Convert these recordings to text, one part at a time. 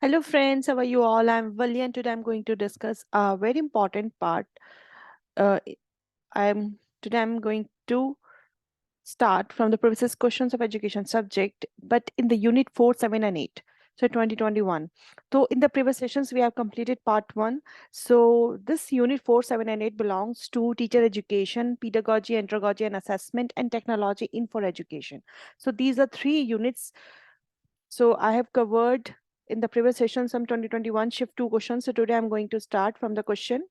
Hello friends, how are you all? I'm Vali and today I'm going to discuss a very important part. Uh, I'm going to start from the previous questions of education subject, but in the unit 4, 7 and 8. So 2021. So in the previous sessions we have completed part 1. So this unit 4, 7 and 8 belongs to teacher education, pedagogy, andragogy and assessment and technology in for education. So these are 3 units. So I have covered in the previous session some 2021 shift 2 questions. So today I'm going to start from the question.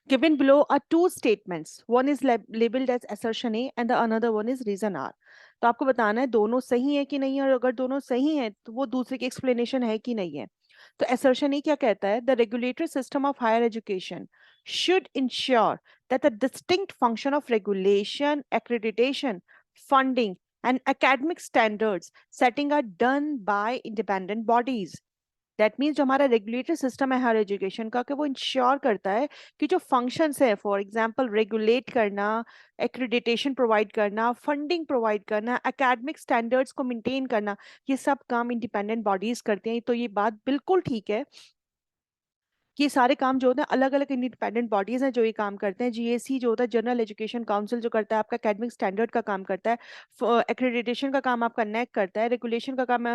Given below are 2 statements. One is labeled as assertion A and the another one is reason R. तो आपको बताना है दोनों सही है कि नहीं है, और अगर दोनों सही है तो वो दूसरे की एक्सप्लेनेशन है कि नहीं है. तो assertion A क्या कहता है? The regulatory system of higher education should ensure that the distinct function of regulation, accreditation, funding and academic standards setting are done by independent bodies. That means जो हमारा रेगुलेटरी सिस्टम है higher education का, कि वो ensure करता है कि जो फंक्शंस है, फॉर एग्जांपल रेगुलेट करना, एक्रेडिटेशन प्रोवाइड करना, फंडिंग प्रोवाइड करना, एकेडमिक स्टैंडर्ड्स को मेंटेन करना, ये सब काम इंडिपेंडेंट बॉडीज करते हैं. तो ये बात बिल्कुल ठीक है कि ये सारे काम जो होते हैं अलग अलग इंडिपेंडेंट बॉडीज हैं जो ये काम करते हैं. जीएसी जो होता है जनरल एजुकेशन काउंसिल जो करता है आपका एकेडमिक स्टैंडर्ड का काम करता है, एक्रेडिटेशन का काम आपका नेक करता है, रेगुलेशन का काम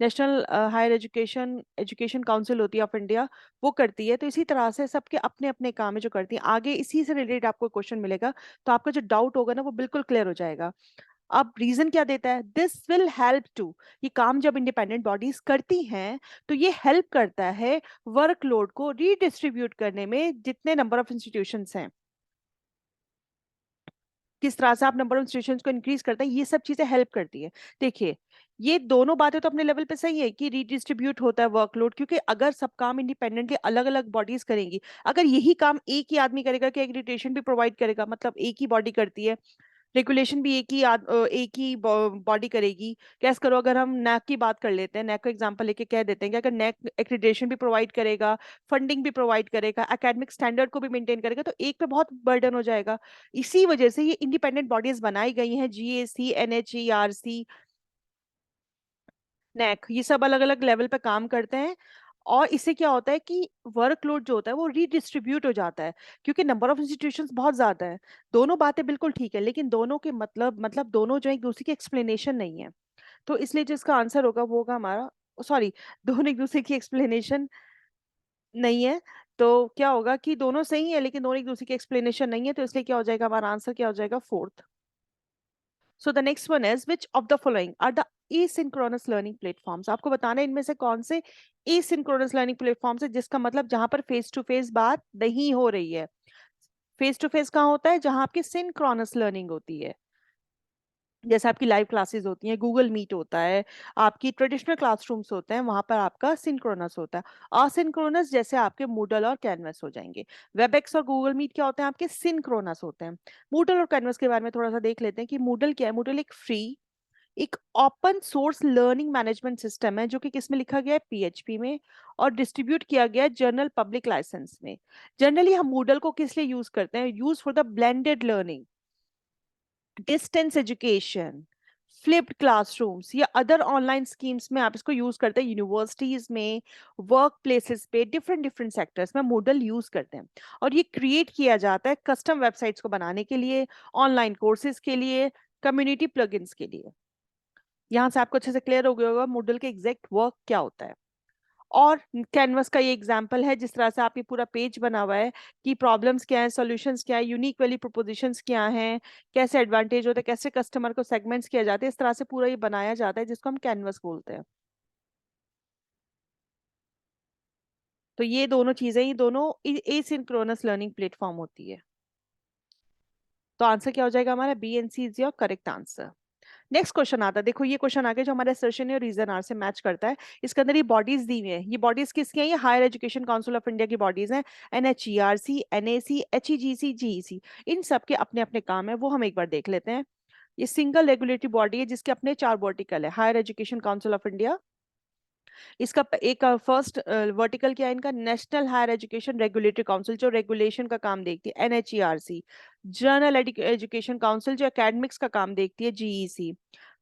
national higher education education council होती है ऑफ इंडिया, वो करती है. तो इसी तरह से सबके अपने अपने काम है जो करती है. आगे इसी से रिलेटेड आपको क्वेश्चन मिलेगा, तो आपका जो डाउट होगा ना वो बिल्कुल क्लियर हो जाएगा. अब रीजन क्या देता है? दिस विल हेल्प टू, ये काम जब इंडिपेंडेंट बॉडीज करती हैं तो ये हेल्प करता है वर्कलोड को रीडिस्ट्रीब्यूट करने में. जितने नंबर ऑफ इंस्टीट्यूशंस हैं, किस तरह से आप नंबर ऑफ इंस्टीट्यूशंस को इंक्रीज करते हैं, ये सब चीजें हेल्प करती है. देखिए, ये दोनों बातें तो अपने लेवल पे सही है कि रीडिस्ट्रीब्यूट होता है वर्कलोड, क्योंकि अगर सब काम इंडिपेंडेंटली अलग अलग बॉडीज करेंगी, अगर यही काम एक ही आदमी करेगा कि एक्रेडिटेशन भी प्रोवाइड करेगा, मतलब एक ही बॉडी करती है, रेगुलेशन भी एक ही बॉडी करेगी. गैस करो, अगर हम नैक की बात कर लेते हैं, नैक को एग्जांपल लेके कह देते हैं कि अगर नैक एक्रेडिटेशन भी प्रोवाइड करेगा, फंडिंग भी प्रोवाइड करेगा, एकेडमिक स्टैंडर्ड को भी मेंटेन करेगा, तो एक पे बहुत बर्डन हो जाएगा. इसी वजह से ये इंडिपेंडेंट बॉडीज बनाई गई हैं, जीएसी, एनएचईआरसी, नैक, ये सब अलग अलग लेवल पे काम करते हैं. और इससे क्या होता है कि वर्कलोड जो होता है वो रीडिस्ट्रीब्यूट हो जाता है, क्योंकि नंबर ऑफ इंस्टीट्यूशंस बहुत ज्यादा है. दोनों बातें बिल्कुल ठीक है, लेकिन दोनों के मतलब दोनों जो एक दूसरे की एक्सप्लेनेशन नहीं है. तो इसलिए जो इसका आंसर होगा वो होगा हमारा, सॉरी, दोनों एक दूसरे की एक्सप्लेनेशन नहीं है. तो क्या होगा कि दोनों सही है लेकिन दोनों एक दूसरे की एक्सप्लेनेशन नहीं है, तो इसलिए क्या हो जाएगा, हमारा आंसर क्या हो जाएगा, fourth. So the next one is which of the following are the asynchronous learning platforms. आपको बताना है इनमें से कौन से asynchronous learning platforms है, जिसका मतलब जहां पर फेस टू फेस बात नहीं हो रही है. फेस टू फेस कहाँ होता है? जहां आपकी सिंक्रोनस लर्निंग होती है, जैसे आपकी लाइव क्लासेस होती हैं, गूगल मीट होता है, आपकी ट्रेडिशनल क्लासरूम्स होते हैं, वहां पर आपका सिंक्रोनस होता है. असिंक्रोनस जैसे आपके मूडल और कैनवस हो जाएंगे. वेबएक्स और गूगल मीट क्या होते हैं? आपके सिंक्रोनस होते हैं. मूडल और कैनवस के बारे में थोड़ा सा देख लेते हैं कि मूडल क्या है. मूडल एक फ्री, एक open source learning management system है जो कि किस में लिखा गया है, पीएचपी में, और डिस्ट्रीब्यूट किया गया है जर्नल पब्लिक लाइसेंस में. जनरली हम मूडल को किस लिए यूज करते हैं? Use for the blended learning, distance education, flipped classrooms या अदर ऑनलाइन स्कीम्स में आप इसको यूज करते हैं. यूनिवर्सिटीज में, वर्क प्लेसेस पे, डिफरेंट डिफरेंट सेक्टर्स में मूडल यूज करते हैं. और ये क्रिएट किया जाता है कस्टम वेबसाइट्स को बनाने के लिए, ऑनलाइन कोर्सेज के लिए, कम्युनिटी प्लगइन्स के लिए. यहाँ से आपको अच्छे से क्लियर हो गया होगा मूडल के एग्जैक्ट वर्क क्या होता है. और कैनवस का ये एग्जांपल है, जिस तरह से आपकी पूरा पेज बना हुआ है कि प्रॉब्लम्स क्या है, सॉल्यूशंस क्या है, यूनिक वैल्यू प्रोपोजिशंस क्या हैं, कैसे एडवांटेज होते हैं, कैसे कस्टमर को सेगमेंट्स किया जाता है, इस तरह से पूरा ये बनाया जाता है जिसको हम कैनवस बोलते हैं. तो ये दोनों चीजें, ये दोनों एसिंक्रोनस लर्निंग प्लेटफॉर्म होती है. तो आंसर क्या हो जाएगा हमारा? B and C is your correct answer. Next question आता है, देखो ये क्वेश्चन आ गया जो हमारे असर्शन और रीजन आर से मैच करता है. इसके अंदर ये बॉडीज दी हुई है. ये बॉडीज किसकी हैं? ये higher education council of India की बॉडीज हैं. एनएचईआरसी, एनएसी, एचईजीसी, जीईसी, इन सब के अपने अपने काम है, वो हम एक बार देख लेते हैं. ये सिंगल रेगुलेटरी बॉडी है जिसके अपने 4 वर्टिकल है. Higher education council of India, इसका एक फर्स्ट वर्टिकल क्या है इनका? National higher education regulatory council जो रेगुलेशन का काम देखती है, एनएचईआरसी. जर्नल एजुकेशन काउंसिल जो एकेडमिक्स का काम देखती है, GEC.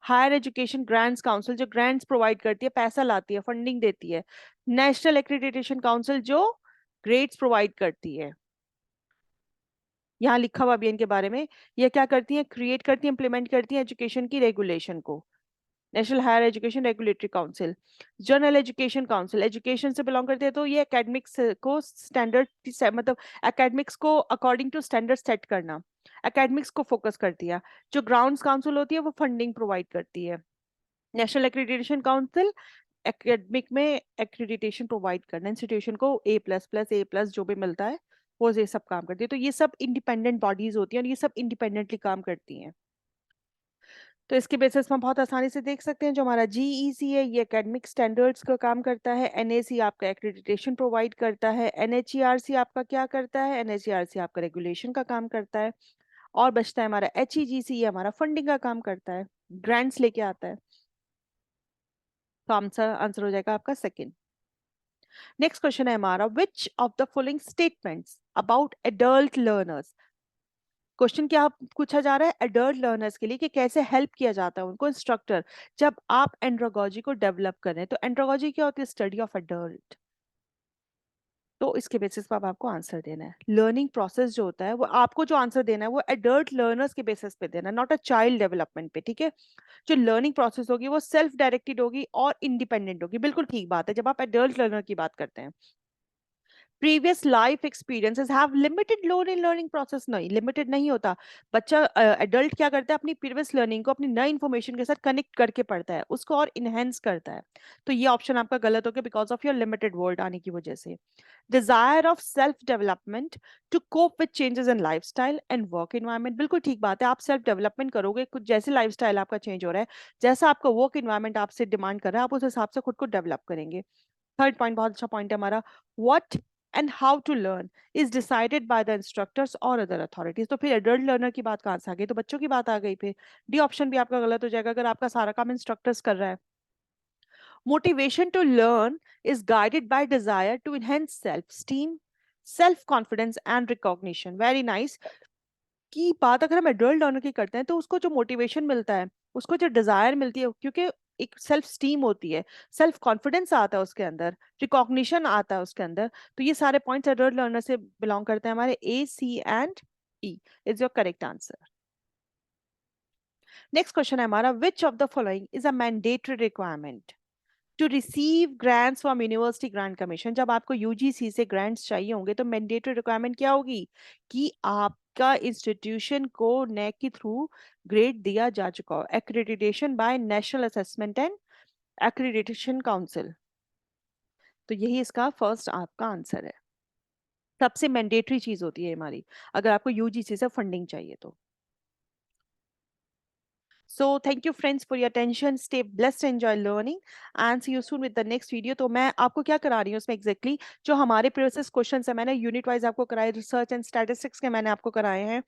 Higher education grants council जो ग्रांट्स प्रोवाइड करती है, पैसा लाती है, फंडिंग देती है। नेशनल एक्रेडिटेशन काउंसिल जो ग्रेड्स प्रोवाइड करती है। यहाँ लिखा हुआ भी है इनके बारे में, ये क्या करती है, क्रिएट करती है, इंप्लीमेंट करती है एजुकेशन की रेगुलेशन को। National higher education regulatory council, general education council education से बिलोंग करते हैं, तो ये एकेडमिक्स को स्टैंडर्ड, मतलब एकेडमिक्स को अकॉर्डिंग टू स्टैंडर्ड सेट करना, एकेडमिक्स को फोकस करती है। जो ग्राउंड्स काउंसिल होती है वो फंडिंग प्रोवाइड करती है। नेशनल एक्रेडिटेशन काउंसिल एकेडमिक में एक्रेडिटेशन प्रोवाइड करना, इंस्टीट्यूशन को A++, A+ जो भी मिलता है वो ये सब काम करती है। तो ये सब इंडिपेंडेंट बॉडीज होती हैं और ये सब इंडिपेंडेंटली काम करती हैं। तो इसके बेसिस में बहुत आसानी से देख सकते हैं, जो हमारा GEC है ये एकेडमिक स्टैंडर्ड्स का काम करता है, NAC आपका एक्रेडिटेशन प्रोवाइड करता है, NHERC आपका क्या करता है, NHERC आपका रेगुलेशन का काम करता है, और बचता है हमारा HEGC, ये हमारा फंडिंग का काम करता है, ग्रांट्स लेके आता है। तो आंसर हो जाएगा आपका सेकंड। नेक्स्ट क्वेश्चन है हमारा, which of the following statements about adult learners. Question क्या पूछा जा रहा है, एडल्ट लर्नर्स के लिए कि कैसे हेल्प किया जाता है उनको इंस्ट्रक्टर जब आप एंड्रोगॉजी को डेवलप करें। तो एंड्रोगॉजी क्या होती है, स्टडी ऑफ एडल्ट। तो इसके बेसिस पर अब आपको आंसर देना है। लर्निंग प्रोसेस जो होता है वो आपको जो आंसर देना है वो एडल्ट लर्नर्स के बेसिस पे देना है, नॉट अ चाइल्ड डेवलपमेंट पे, ठीक है। जो लर्निंग प्रोसेस होगी वो सेल्फ डायरेक्टेड होगी और इंडिपेंडेंट होगी, बिल्कुल ठीक बात है जब आप एडल्ट लर्नर की बात करते हैं। Previous life experiences have limited load in learning process, नहीं लिमिटेड नहीं होता। बच्चा एडल्ट क्या करता है, अपनी प्रीवियस लर्निंग को अपनी नई इंफॉर्मेशन के साथ कनेक्ट करके पढ़ता है, उसको और इनहेंस करता है। तो ये ऑप्शन आपका गलत हो गया because of your limited world आने की वजह से। Desire of self development to cope with changes in lifestyle and work environment, बिल्कुल ठीक बात है। आप सेल्फ डेवलपमेंट करोगे, कुछ जैसे लाइफस्टाइल आपका चेंज हो रहा है, जैसा आपका वर्क एनवायरनमेंट आपसे डिमांड कर रहा है, आप उस हिसाब से खुद को डेवलप करेंगे। थर्ड पॉइंट बहुत अच्छा पॉइंट है हमारा, what and how to learn is decided by the instructors और अदर अथॉरिटीज। तो फिर एडल्ट लर्नर की बात कहाँ से आ गई, तो बच्चों की बात आ गई। फिर डी ऑप्शन भी आपका गलत हो जाएगा अगर आपका सारा काम इंस्ट्रक्टर्स कर रहा है। Motivation to learn is guided by desire to enhance self esteem, self confidence and recognition. Very nice. की बात अगर हम एडल्ट लर्नर की करते हैं तो उसको जो मोटिवेशन मिलता है, उसको जो डिजायर मिलती है, क्योंकि एक सेल्फ स्टीम होती है, सेल्फ कॉन्फिडेंस आता है उसके अंदर, रिकॉग्निशन आता है उसके अंदर। तो ये सारे पॉइंट्स एडल्ट लर्नर से बिलोंग करते हैं। हमारे A, C and E is your correct answer. Next question है हमारा, which of the following is a mandatory requirement to receive grants from university grant commission. जब आपको यूजीसी से ग्रांट्स चाहिए होंगे तो मैंडेटरी रिक्वायरमेंट क्या होगी, कि आपका इंस्टीट्यूशन को नेक के थ्रू ग्रेड दिया जा चुका हो, accreditation by national assessment and accreditation council. तो यही इसका फर्स्ट आपका आंसर है। सबसे मैंडेटरी चीज होती है हमारी अगर आपको यूजीसी से फंडिंग चाहिए तो। So thank you friends for your attention. Stay blessed, enjoy learning and see you soon with the next video. तो मैं आपको क्या करा रही हूँ उसमें exactly जो हमारे प्रीवियस क्वेश्चंस है, मैंने यूनिट वाइज आपको कराए, रिसर्च एंड स्टैटिस्टिक्स के मैंने आपको कराए हैं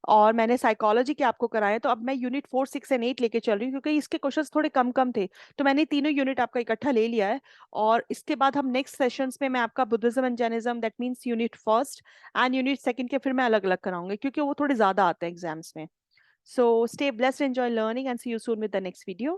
और मैंने साइकोलॉजी के आपको कराए हैं। तो अब मैं यूनिट 4, 6 एंड 8 लेके चल रही हूँ क्योंकि इसके क्वेश्चंस थोड़े कम कम थे, तो मैंने तीनों यूनिट आपका इकट्ठा ले लिया है। और इसके बाद हम नेक्स्ट सेशंस में मैं आपका Buddhism and Jainism, that means unit first and unit second के फिर मैं अलग अलग कराऊंगी क्योंकि वो थोड़े ज्यादा आते हैं एग्जाम्स में। So stay blessed, enjoy learning, and see you soon with the next video.